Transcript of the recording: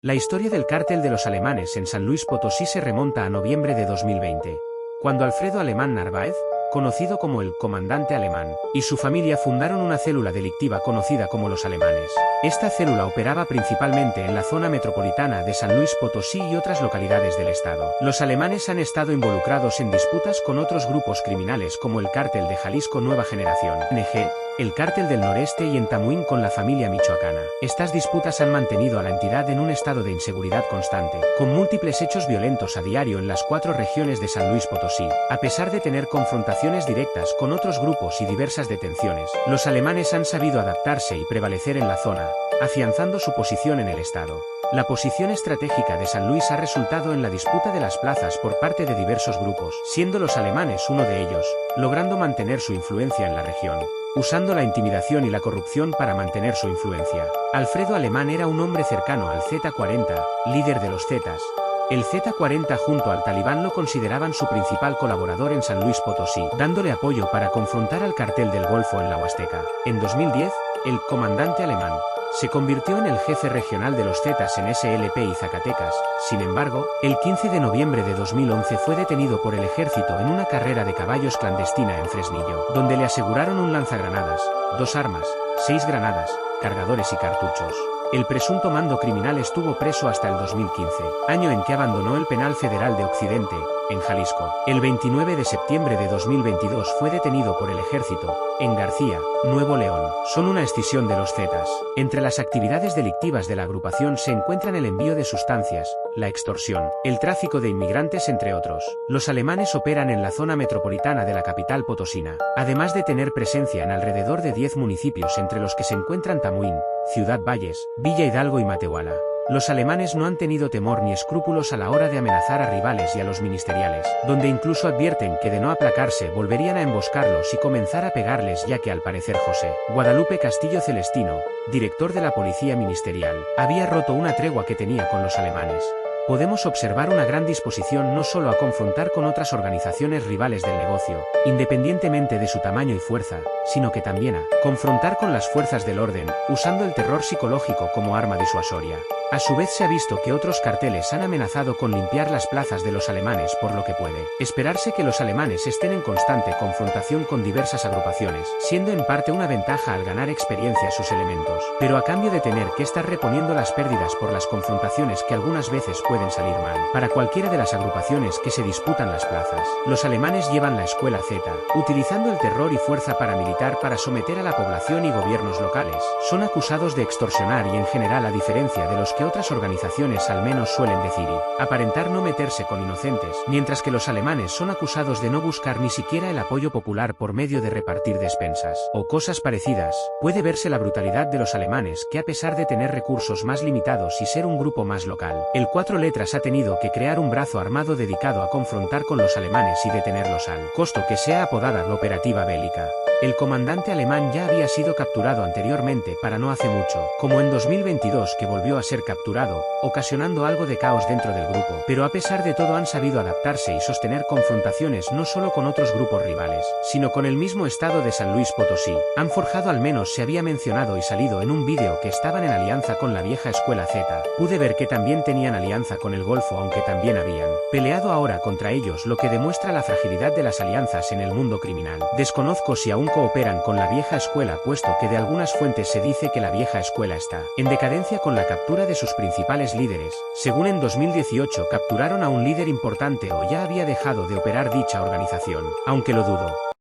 La historia del cártel de los alemanes en San Luis Potosí se remonta a noviembre de 2020, cuando Alfredo Alemán Narváez, conocido como el Comandante Alemán, y su familia fundaron una célula delictiva conocida como los Alemanes. Esta célula operaba principalmente en la zona metropolitana de San Luis Potosí y otras localidades del estado. Los alemanes han estado involucrados en disputas con otros grupos criminales como el Cártel de Jalisco Nueva Generación, NG, el Cártel del Noreste y en Tamuín con la familia michoacana. Estas disputas han mantenido a la entidad en un estado de inseguridad constante, con múltiples hechos violentos a diario en las 4 regiones de San Luis Potosí. A pesar de tener confrontaciones directas con otros grupos y diversas detenciones, los alemanes han sabido adaptarse y prevalecer en la zona, afianzando su posición en el estado. La posición estratégica de San Luis ha resultado en la disputa de las plazas por parte de diversos grupos, siendo los alemanes uno de ellos, logrando mantener su influencia en la región, usando la intimidación y la corrupción para mantener su influencia. Alfredo Alemán era un hombre cercano al Z40, líder de los Zetas. El Z40 junto al Talibán lo consideraban su principal colaborador en San Luis Potosí, dándole apoyo para confrontar al cartel del Golfo en la Huasteca. En 2010, el Comandante Alemán se convirtió en el jefe regional de los Zetas en SLP y Zacatecas. Sin embargo, el 15 de noviembre de 2011 fue detenido por el ejército en una carrera de caballos clandestina en Fresnillo, donde le aseguraron un lanzagranadas, 2 armas, 6 granadas, cargadores y cartuchos. El presunto mando criminal estuvo preso hasta el 2015, año en que abandonó el Penal Federal de Occidente, en Jalisco. El 29 de septiembre de 2022 fue detenido por el ejército, en García, Nuevo León. Son una escisión de los Zetas. Entre las actividades delictivas de la agrupación se encuentran el envío de sustancias, la extorsión, el tráfico de inmigrantes entre otros. Los alemanes operan en la zona metropolitana de la capital potosina, además de tener presencia en alrededor de 10 municipios entre los que se encuentran Tamuín, Ciudad Valles, Villa Hidalgo y Matehuala. Los alemanes no han tenido temor ni escrúpulos a la hora de amenazar a rivales y a los ministeriales, donde incluso advierten que de no aplacarse volverían a emboscarlos y comenzar a pegarles, ya que al parecer José Guadalupe Castillo Celestino, director de la policía ministerial, había roto una tregua que tenía con los alemanes. Podemos observar una gran disposición no solo a confrontar con otras organizaciones rivales del negocio, independientemente de su tamaño y fuerza, sino que también a confrontar con las fuerzas del orden, usando el terror psicológico como arma disuasoria. A su vez se ha visto que otros carteles han amenazado con limpiar las plazas de los alemanes, por lo que puede esperarse que los alemanes estén en constante confrontación con diversas agrupaciones, siendo en parte una ventaja al ganar experiencia sus elementos, pero a cambio de tener que estar reponiendo las pérdidas por las confrontaciones que algunas veces pueden salir mal. Para cualquiera de las agrupaciones que se disputan las plazas, los alemanes llevan la escuela Z, utilizando el terror y fuerza paramilitar para someter a la población y gobiernos locales. Son acusados de extorsionar y en general, a diferencia de los que otras organizaciones al menos suelen decir y aparentar no meterse con inocentes, mientras que los alemanes son acusados de no buscar ni siquiera el apoyo popular por medio de repartir despensas o cosas parecidas. Puede verse la brutalidad de los alemanes, que a pesar de tener recursos más limitados y ser un grupo más local, el 4 letras ha tenido que crear un brazo armado dedicado a confrontar con los alemanes y detenerlos al costo que sea apodada la operativa bélica. El comandante alemán ya había sido capturado anteriormente para no hace mucho, como en 2022 que volvió a ser capturado, ocasionando algo de caos dentro del grupo, pero a pesar de todo han sabido adaptarse y sostener confrontaciones no solo con otros grupos rivales, sino con el mismo estado de San Luis Potosí. Han forjado, al menos se había mencionado y salido en un vídeo, que estaban en alianza con la vieja escuela Z. Pude ver que también tenían alianza con el Golfo, aunque también habían peleado ahora contra ellos, lo que demuestra la fragilidad de las alianzas en el mundo criminal. Desconozco si aún cooperan con la vieja escuela, puesto que de algunas fuentes se dice que la vieja escuela está en decadencia con la captura de sus principales líderes. Según en 2018 capturaron a un líder importante, o ya había dejado de operar dicha organización, aunque lo dudo.